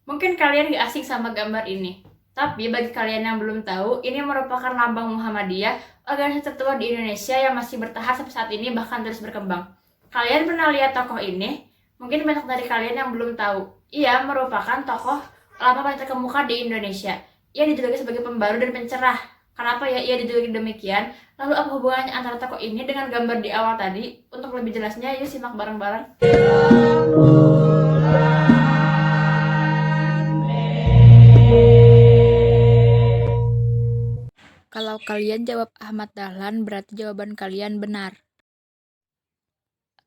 Mungkin kalian gak asing sama gambar ini. Tapi bagi kalian yang belum tahu, ini merupakan lambang Muhammadiyah, organisasi tertua di Indonesia yang masih bertahan sampai saat ini bahkan terus berkembang. Kalian pernah lihat tokoh ini? Mungkin banyak dari kalian yang belum tahu. Ia merupakan tokoh lama paling terkemuka di Indonesia. Ia dijuluki sebagai pembaru dan pencerah. Kenapa ya ia dijuluki demikian? Lalu apa hubungannya antara tokoh ini dengan gambar di awal tadi? Untuk lebih jelasnya, yuk simak bareng-bareng. Kalau kalian jawab Ahmad Dahlan, berarti jawaban kalian benar.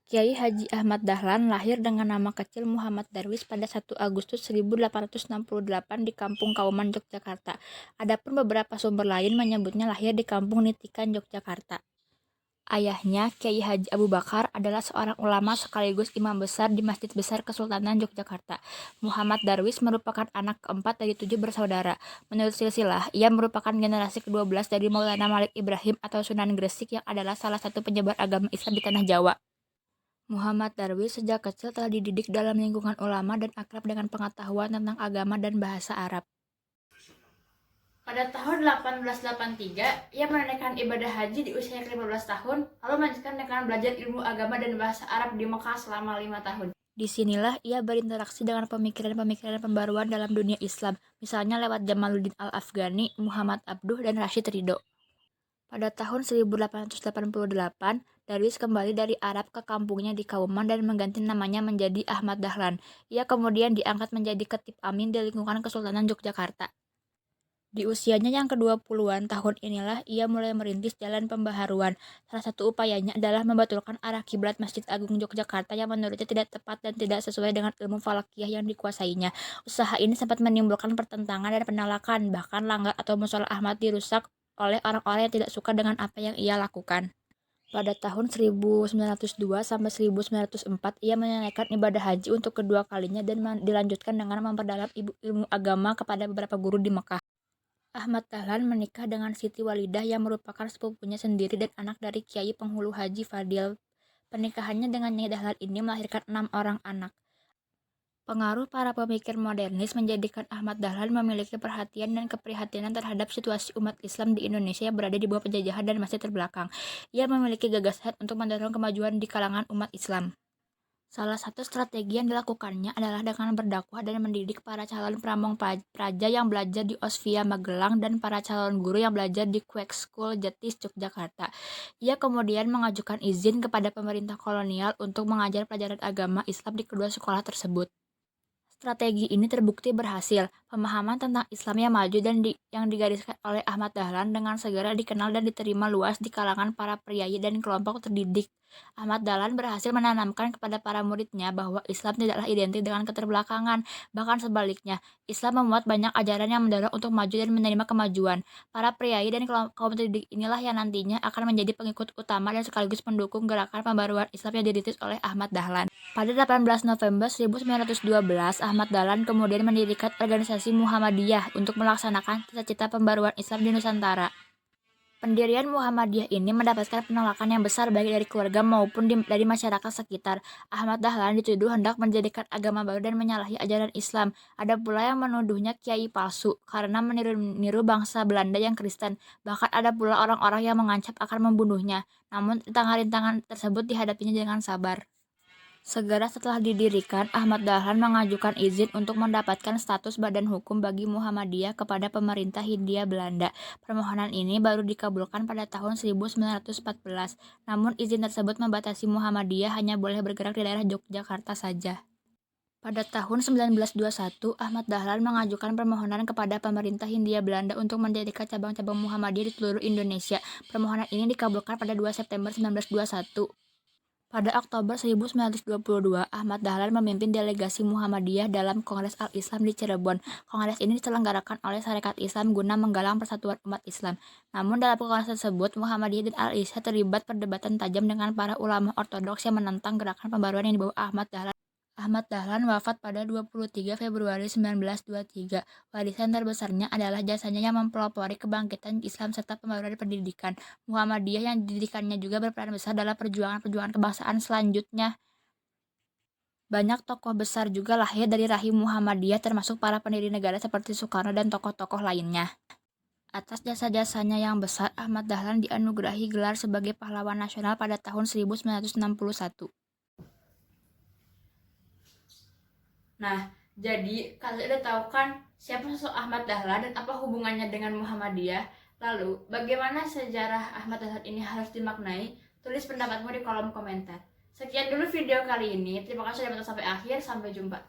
Kiai Haji Ahmad Dahlan lahir dengan nama kecil Muhammad Darwis pada 1 Agustus 1868 di Kampung Kauman, Yogyakarta. Adapun beberapa sumber lain menyebutnya lahir di Kampung Nitikan, Yogyakarta. Ayahnya, Kiai Haji Abu Bakar, adalah seorang ulama sekaligus imam besar di Masjid Besar Kesultanan Yogyakarta. Muhammad Darwis merupakan anak keempat dari 7 bersaudara. Menurut silsilah, ia merupakan generasi ke-12 dari Maulana Malik Ibrahim atau Sunan Gresik yang adalah salah satu penyebar agama Islam di Tanah Jawa. Muhammad Darwis sejak kecil telah dididik dalam lingkungan ulama dan akrab dengan pengetahuan tentang agama dan bahasa Arab. Pada tahun 1883, ia menunaikan ibadah haji di usia ke-15 tahun, lalu melanjutkan dengan belajar ilmu agama dan bahasa Arab di Mekah selama 5 tahun. Disinilah ia berinteraksi dengan pemikiran-pemikiran pembaruan dalam dunia Islam, misalnya lewat Jamaluddin Al-Afghani, Muhammad Abduh, dan Rashid Ridho. Pada tahun 1888, Darwis kembali dari Arab ke kampungnya di Kauman dan mengganti namanya menjadi Ahmad Dahlan. Ia kemudian diangkat menjadi Ketip Amin di lingkungan Kesultanan Yogyakarta. Di usianya yang ke-20-an tahun inilah ia mulai merintis jalan pembaharuan. Salah satu upayanya adalah membetulkan arah kiblat Masjid Agung Yogyakarta yang menurutnya tidak tepat dan tidak sesuai dengan ilmu falakiyah yang dikuasainya. Usaha ini sempat menimbulkan pertentangan dan penolakan, bahkan langgar atau musola Ahmad dirusak oleh orang-orang yang tidak suka dengan apa yang ia lakukan. Pada tahun 1902 sampai 1904, ia menunaikan ibadah haji untuk kedua kalinya dan dilanjutkan dengan memperdalam ilmu agama kepada beberapa guru di Mekah. Ahmad Dahlan menikah dengan Siti Walidah yang merupakan sepupunya sendiri dan anak dari Kiai Penghulu Haji Fadil. Pernikahannya dengan Nyai Dahlan ini melahirkan 6 orang anak. Pengaruh para pemikir modernis menjadikan Ahmad Dahlan memiliki perhatian dan keprihatinan terhadap situasi umat Islam di Indonesia yang berada di bawah penjajahan dan masih terbelakang. Ia memiliki gagasan untuk mendorong kemajuan di kalangan umat Islam. Salah satu strategi yang dilakukannya adalah dengan berdakwah dan mendidik para calon pramong praja yang belajar di Osvia Magelang dan para calon guru yang belajar di Quake School Jetis, Yogyakarta. Ia kemudian mengajukan izin kepada pemerintah kolonial untuk mengajar pelajaran agama Islam di kedua sekolah tersebut. Strategi ini terbukti berhasil. Pemahaman tentang Islam yang maju dan yang digariskan oleh Ahmad Dahlan dengan segera dikenal dan diterima luas di kalangan para priai dan kelompok terdidik. Ahmad Dahlan berhasil menanamkan kepada para muridnya bahwa Islam tidaklah identik dengan keterbelakangan, bahkan sebaliknya, Islam memuat banyak ajaran yang mendorong untuk maju dan menerima kemajuan. Para priai dan kaum terdidik inilah yang nantinya akan menjadi pengikut utama dan sekaligus pendukung gerakan pembaruan Islam yang dirintis oleh Ahmad Dahlan. Pada 18 November 1912, Ahmad Dahlan kemudian mendirikan organisasi Muhammadiyah untuk melaksanakan cita-cita pembaruan Islam di Nusantara. Pendirian Muhammadiyah ini mendapatkan penolakan yang besar baik dari keluarga maupun dari masyarakat sekitar. Ahmad Dahlan dituduh hendak menjadikan agama baru dan menyalahi ajaran Islam. Ada pula yang menuduhnya kiai palsu karena meniru bangsa Belanda yang Kristen. Bahkan ada pula orang-orang yang mengancam akan membunuhnya. Namun rintangan-rintangan tersebut dihadapinya dengan sabar. Segera setelah didirikan, Ahmad Dahlan mengajukan izin untuk mendapatkan status badan hukum bagi Muhammadiyah kepada pemerintah Hindia Belanda. Permohonan ini baru dikabulkan pada tahun 1914. Namun izin tersebut membatasi Muhammadiyah hanya boleh bergerak di daerah Yogyakarta saja. Pada tahun 1921, Ahmad Dahlan mengajukan permohonan kepada pemerintah Hindia Belanda untuk mendirikan cabang-cabang Muhammadiyah di seluruh Indonesia. Permohonan ini dikabulkan pada 2 September 1921. Pada Oktober 1922, Ahmad Dahlan memimpin delegasi Muhammadiyah dalam Kongres Al-Islam di Cirebon. Kongres ini diselenggarakan oleh Sarekat Islam guna menggalang persatuan umat Islam. Namun dalam kongres tersebut, Muhammadiyah dan Al-Islam terlibat perdebatan tajam dengan para ulama ortodoks yang menentang gerakan pembaruan yang dibawa Ahmad Dahlan. Ahmad Dahlan wafat pada 23 Februari 1923. Warisan terbesarnya adalah jasanya yang mempelopori kebangkitan Islam serta pembaruan pendidikan. Muhammadiyah yang didirikannya juga berperan besar dalam perjuangan-perjuangan kebangsaan selanjutnya. Banyak tokoh besar juga lahir dari rahim Muhammadiyah, termasuk para pendiri negara seperti Soekarno dan tokoh-tokoh lainnya. Atas jasa-jasanya yang besar, Ahmad Dahlan dianugerahi gelar sebagai pahlawan nasional pada tahun 1961. Nah, jadi kalian udah tahu kan siapa sosok Ahmad Dahlan dan apa hubungannya dengan Muhammadiyah? Lalu, bagaimana sejarah Ahmad Dahlan ini harus dimaknai? Tulis pendapatmu di kolom komentar. Sekian dulu video kali ini. Terima kasih sudah menonton sampai akhir. Sampai jumpa.